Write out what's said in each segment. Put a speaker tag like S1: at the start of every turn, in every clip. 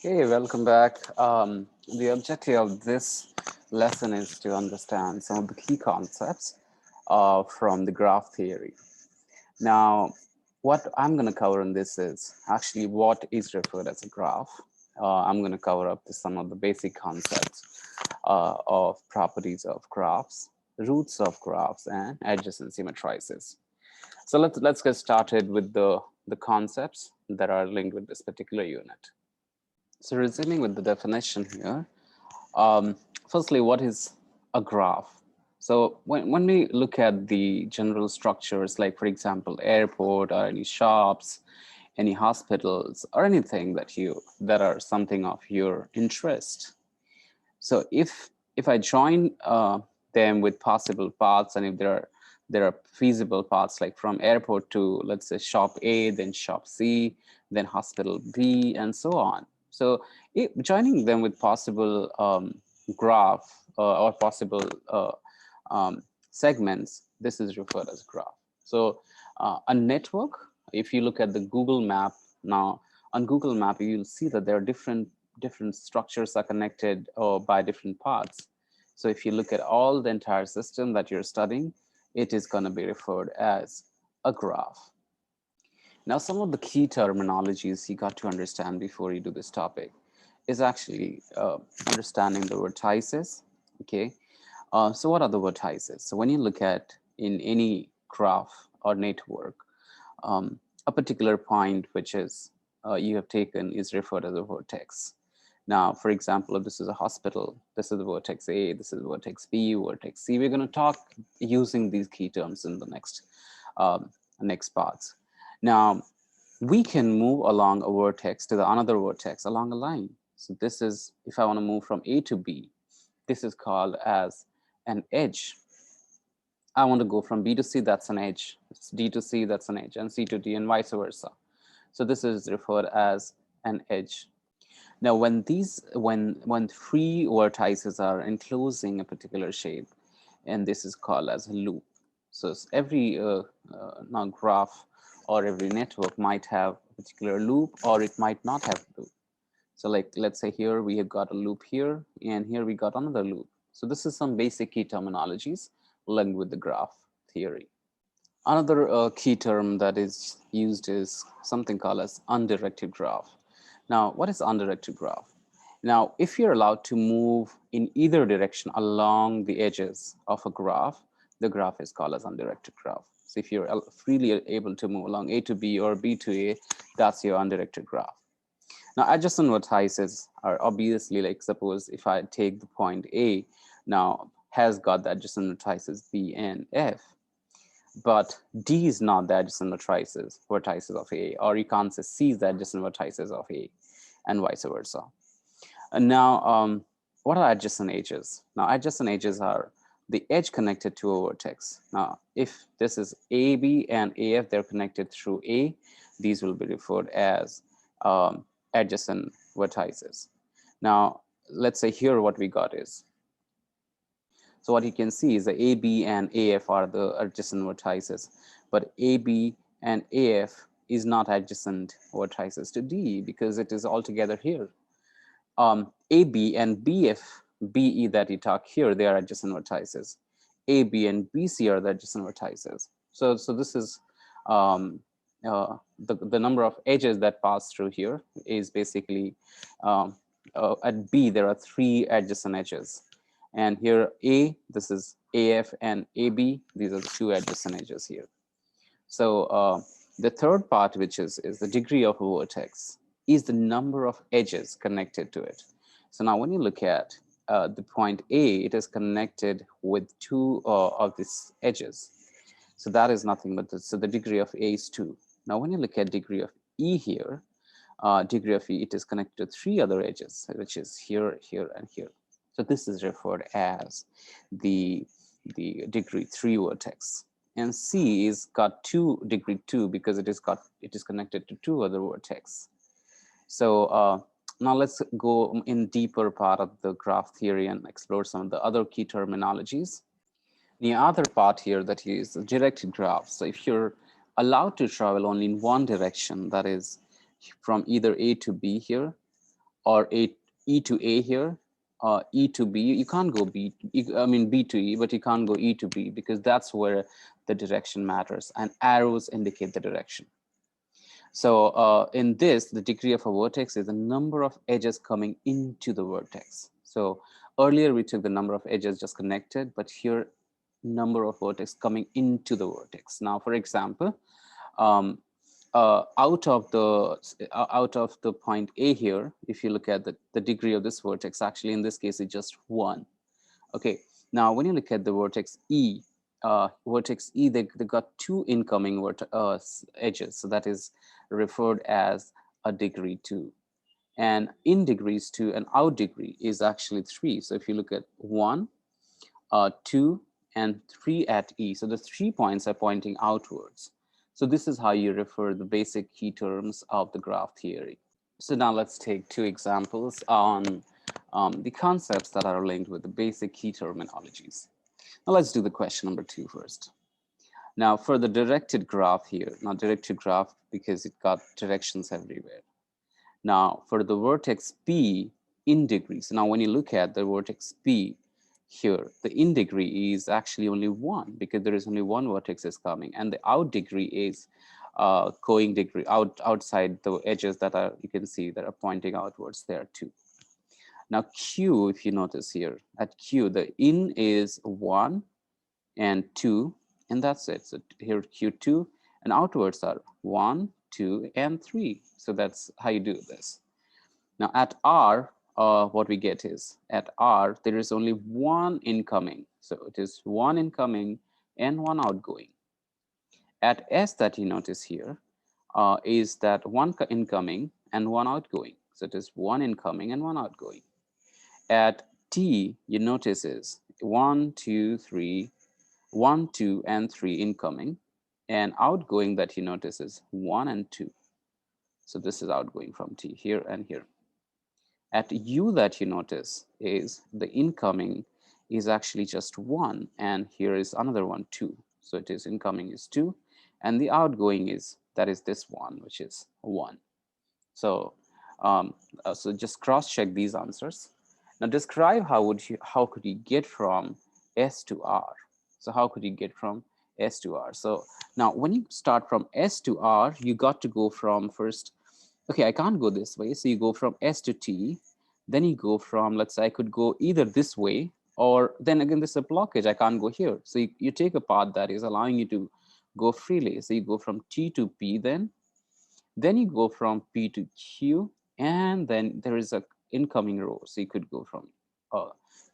S1: Hey, welcome back. The objective of this lesson is to understand some of the key concepts from the graph theory. Now, what I'm going to cover in this is actually what is referred as a graph. I'm going to cover up some of the basic concepts of properties of graphs, roots of graphs, and adjacency matrices. So let's get started with the concepts that are linked with this particular unit. So resuming with the definition here, um, firstly, what is a graph? So when we look at the general structures, like for example, airport or any shops, any hospitals or anything that are something of your interest. So if I join them with possible paths, and if there are feasible paths, like from airport to, let's say, shop A, then shop C, then hospital B, and so on. So joining them with possible graph or possible segments, this is referred as graph. So a network, if you look at the Google map now, on Google map, you'll see that there are different structures are connected by different paths. So if you look at all the entire system that you're studying, it is going to be referred as a graph. Now, some of the key terminologies you got to understand before you do this topic is actually understanding the vertices. Okay, so what are the vertices? So when you look at in any graph or network, a particular point which is you have taken is referred as a vertex. Now, for example, if this is a hospital, this is the vertex A, this is vertex B, vertex C. We're going to talk using these key terms in the next parts. Now, we can move along a vertex to the another vertex along a line. So this is, if I want to move from A to B, this is called as an edge. I want to go from B to C, that's an edge. It's D to C, that's an edge, and C to D, and vice versa. So this is referred as an edge. Now, when three vertices are enclosing a particular shape, and this is called as a loop. So every now graph or every network might have a particular loop, or it might not have a loop. So like, let's say here we have got a loop here, and here we got another loop. So this is some basic key terminologies linked with the graph theory. Another key term that is used is something called as undirected graph. Now, what is undirected graph? Now, if you're allowed to move in either direction along the edges of a graph, the graph is called as undirected graph. So if you're freely able to move along A to B or B to A, that's your undirected graph. Now, adjacent vertices are obviously, like, suppose if I take the point A, now has got the adjacent vertices B and F, but D is not the adjacent vertices of A, or you can't say C is the adjacent vertices of A, and vice versa. And now, what are adjacent edges? Now, adjacent edges are the edge connected to a vertex. Now, if this is AB and AF, they're connected through A, these will be referred as adjacent vertices. Now, let's say here what we got is, so what you can see is that AB and AF are the adjacent vertices, but AB and AF is not adjacent vertices to D because it is altogether here. AB and BF, BE that you talk here, they are adjacent vertices. AB and BC are the adjacent vertices. So this is the number of edges that pass through here is basically at B, there are 3 adjacent edges. And here A, this is AF and AB, these are the 2 adjacent edges here. So the third part, which is the degree of a vertex, is the number of edges connected to it. So now when you look at the point A, it is connected with 2 of these edges. So that is nothing but so the degree of A is 2. Now when you look at degree of E here, degree of E, it is connected to 3 other edges, which is here, here, and here. So this is referred as the degree 3 vertex. And C is got degree 2 because it is connected to 2 other vertex. So now let's go in deeper part of the graph theory and explore some of the other key terminologies. The other part here that is the directed graph. So if you're allowed to travel only in one direction, that is from either A to B here, or E to A here, E to B. You can't go I mean B to E, but you can't go E to B because that's where the direction matters, and arrows indicate the direction. So in this, the degree of a vertex is the number of edges coming into the vertex. So earlier we took the number of edges just connected, but here number of vertex coming into the vertex. Now, for example, um, out of the point A here, if you look at the degree of this vertex, actually in this case it's just 1. Okay, now when you look at the vertex E, they got 2 incoming edges, so that is referred as a degree 2. And in degrees 2 and out degree is actually 3. So if you look at 1, 2, and 3 at E, so the 3 points are pointing outwards. So this is how you refer the basic key terms of the graph theory. So now let's take 2 examples on the concepts that are linked with the basic key terminologies. Now let's do the question number 2 first. Now for the directed graph here, now directed graph because it got directions everywhere. Now for the vertex P in degrees, now when you look at the vertex P here, the in degree is actually only 1 because there is only 1 vertex is coming, and the out degree is going degree outside the edges that are, you can see that are pointing outwards there too. Now Q, if you notice here at Q, the in is 1 and 2, and that's it. So here Q2 and outwards are 1, 2, and 3. So that's how you do this. Now at R, what we get is at R, there is only 1 incoming. So it is 1 incoming and 1 outgoing. At S that you notice here is that 1 incoming and 1 outgoing. So it is 1 incoming and 1 outgoing. At T, you notice is 1, 2, 3, 1, 2, and 3 incoming, and outgoing that you notice is 1 and 2. So this is outgoing from T here and here. At U that you notice is the incoming is actually just 1, and here is another one, 2. So it is incoming is 2, and the outgoing is, that is this one, which is 1. So so just cross-check these answers. Now describe how could you get from S to R? So how could you get from S to R? So now when you start from S to R, you got to go from first, okay, I can't go this way. So you go from S to T, then you go from, let's say I could go either this way, or then again, there's a blockage, I can't go here. So you take a path that is allowing you to go freely. So you go from T to P, then you go from P to Q, and then there is a incoming row. So you could go from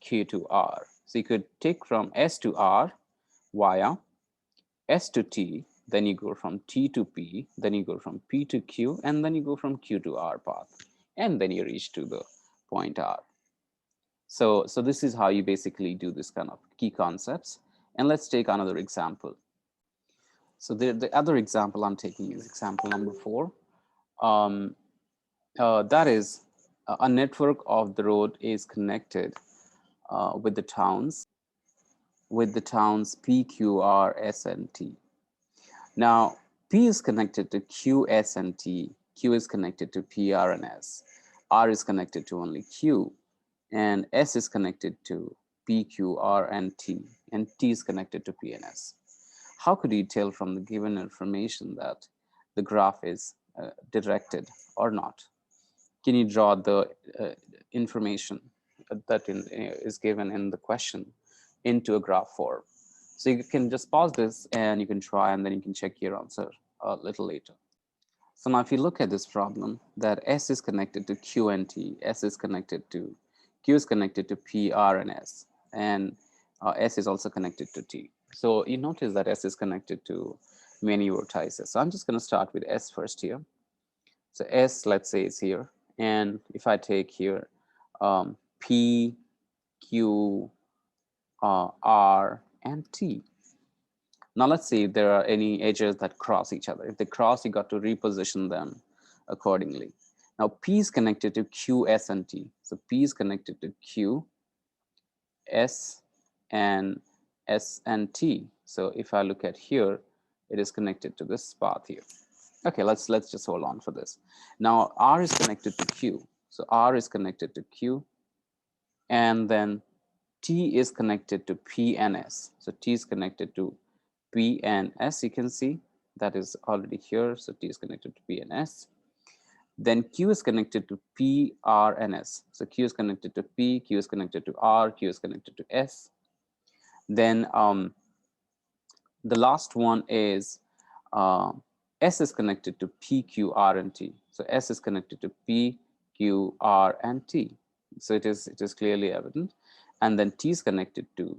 S1: Q to R. So you could take from S to R via S to T, then you go from T to P, then you go from P to Q, and then you go from Q to R path, and then you reach to the point R. So this is how you basically do this kind of key concepts. And let's take another example. So the other example I'm taking is example number 4. That is a network of the road is connected with the towns P, Q, R, S, and T. Now P is connected to Q, S, and T. Q is connected to P, R, and S. R is connected to only Q, and S is connected to P, Q, R, and T is connected to P and S. How could you tell from the given information that the graph is directed or not? Can you draw the information that is given in the question into a graph form? So you can just pause this and you can try, and then you can check your answer a little later. So now if you look at this problem, that S is connected to Q and T, Q is connected to P, R, and S, and S is also connected to T. So you notice that S is connected to many vertices. So I'm just going to start with S first here. So S, let's say, is here. And if I take here P, Q, R, and T. Now let's see if there are any edges that cross each other. If they cross, you got to reposition them accordingly. Now P is connected to Q, S, and T. So P is connected to Q, S, and T. So if I look at here, it is connected to this path here. Okay, let's just hold on for this. Now R is connected to Q. So R is connected to Q, and then T is connected to P and S. So T is connected to P and S. You can see that is already here. So T is connected to P and S. Then Q is connected to P, R, and S. So Q is connected to P, Q is connected to R, Q is connected to S. Then the last one is S is connected to P, Q, R, and T. So S is connected to P, Q, R, and T. So it is clearly evident. And then T is connected to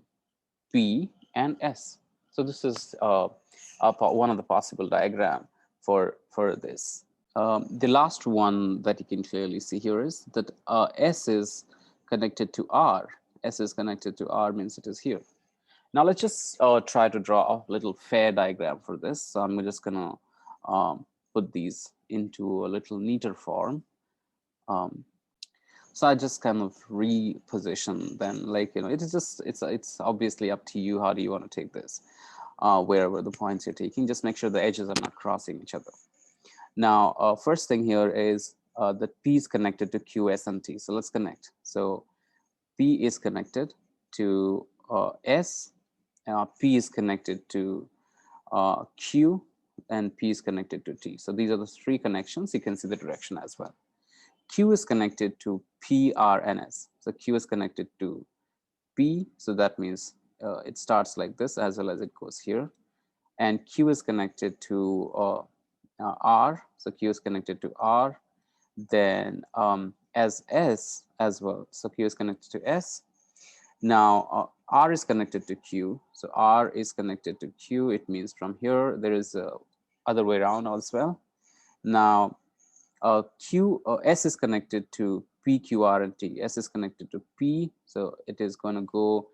S1: P and S. So this is one of the possible diagram for this. The last one that you can clearly see here is that S is connected to R. S is connected to R means it is here. Now let's just try to draw a little fair diagram for this. So I'm just gonna put these into a little neater form. So I just kind of reposition them, like, you know, it is just, it's obviously up to you. How do you want to take this? Wherever the points you're taking, just make sure the edges are not crossing each other. Now, first thing here is that P is connected to Q, S, and T. So let's connect. So P is connected to S, P is connected to Q, and P is connected to T. So these are the three connections. You can see the direction as well. Q is connected to P, R, and S. So Q is connected to P. So that means it starts like this as well as it goes here. And Q is connected to R. So Q is connected to R. Then as S as well. So Q is connected to S. Now R is connected to Q. So R is connected to Q. It means from here there is a other way around as well. Now S is connected to P, Q, R, and T. S is connected to P, so it is going to go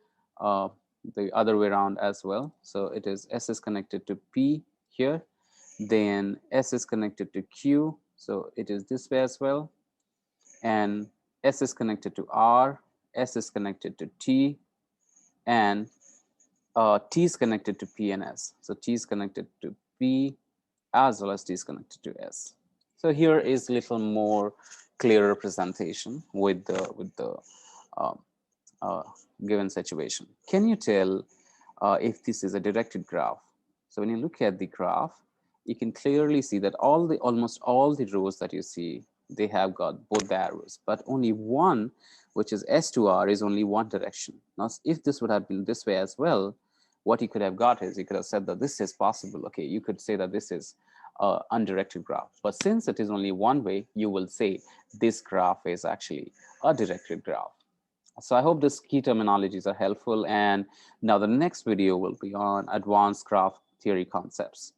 S1: the other way around as well. So it is S is connected to P here, then S is connected to Q, so it is this way as well, and S is connected to R, S is connected to T, and T is connected to P and S. So T is connected to P as well as T is connected to S. So here is a little more clear representation with the uh, uh, given situation. Can you tell if this is a directed graph? So when you look at the graph, you can clearly see that almost all the rows that you see, they have got both the arrows, but only one, which is S to R, is only one direction. Now, if this would have been this way as well, what you could have got is you could have said that this is possible. Okay, you could say that this is undirected graph, but since it is only one way, you will say this graph is actually a directed graph. So I hope these key terminologies are helpful, and now the next video will be on advanced graph theory concepts.